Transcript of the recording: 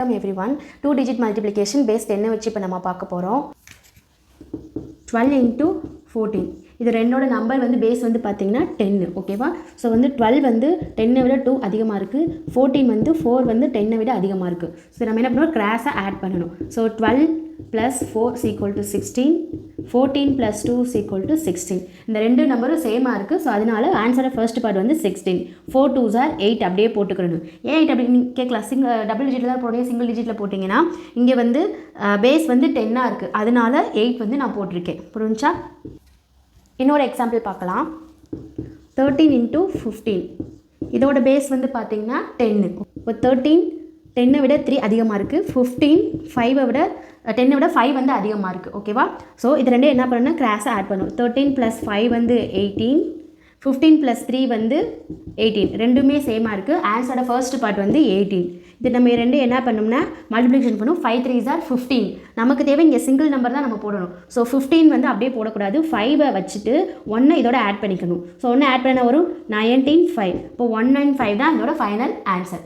Welcome everyone. 2 digit multiplication base 10 வச்சு இப்போ நம்ம பார்க்க போறோம். 12 into 14. இது ரெண்டோட நம்பர் வந்து பேஸ் வந்து பார்த்தீங்கன்னா 10 ஓகேவா. ஸோ வந்து 12 வந்து 10 விட 2 அதிகமாக இருக்குது, 14 வந்து 4 வந்து 10 விட அதிகமாக இருக்குது. ஸோ நம்ம என்ன பண்ணுவோம், கிராஸாக ஆட் பண்ணணும். ஸோ 12 + 4 = 16, 14 + 2 = 16. இந்த ரெண்டு நம்பரும் சேமாக இருக்குது. ஸோ அதனால ஆன்சரை ஃபர்ஸ்ட் பார்ட் வந்து 16, 4 2s are 8 அப்படியே போட்டுக்கணும். ஏன் 8 அப்படி நீங்கள் கேட்கலாம், டபுள் டிஜிட்டில் தான் போடுறீங்க, சிங்கிள் டிஜிட்டில் போட்டிங்கன்னா இங்கே வந்து பேஸ் வந்து 10ஆக இருக்குது, அதனால 8 வந்து நான் போட்டிருக்கேன். புரிஞ்சா? இன்னொரு எக்ஸாம்பிள் பார்க்கலாம். 13 into 15. இதோட பேஸ் வந்து பார்த்தீங்கன்னா 10. இப்போ 13 10 விட 3 அதிகமாக இருக்குது, 15 5 விட 10 விட 5 வந்து அதிகமாக இருக்குது ஓகேவா. ஸோ இது ரெண்டும் என்ன பண்ணணும்னா கிராஸாக ஆட் பண்ணணும். 13 + 5 வந்து 18, 15 + 3 வந்து 18. ரெண்டுமே சேமாக இருக்குது. ஆன்சரோட ஃபர்ஸ்ட் பார்ட் வந்து 18. இது நம்ம ரெண்டு என்ன பண்ணோம்னா மல்டிப்ளிகேஷன் பண்ணும். 5 3s are 15. நமக்கு தேவை இங்கே சிங்கிள் நம்பர் தான் நம்ம போடணும். ஸோ 15 வந்து அப்படியே போடக்கூடாது, 5 வச்சுட்டு 1 இதோட ஆட் பண்ணிக்கணும். ஸோ 1 ஆட் பண்ண வரும் 19 5. இப்போ 195 தான் இதோட ஃபைனல் ஆன்சர்.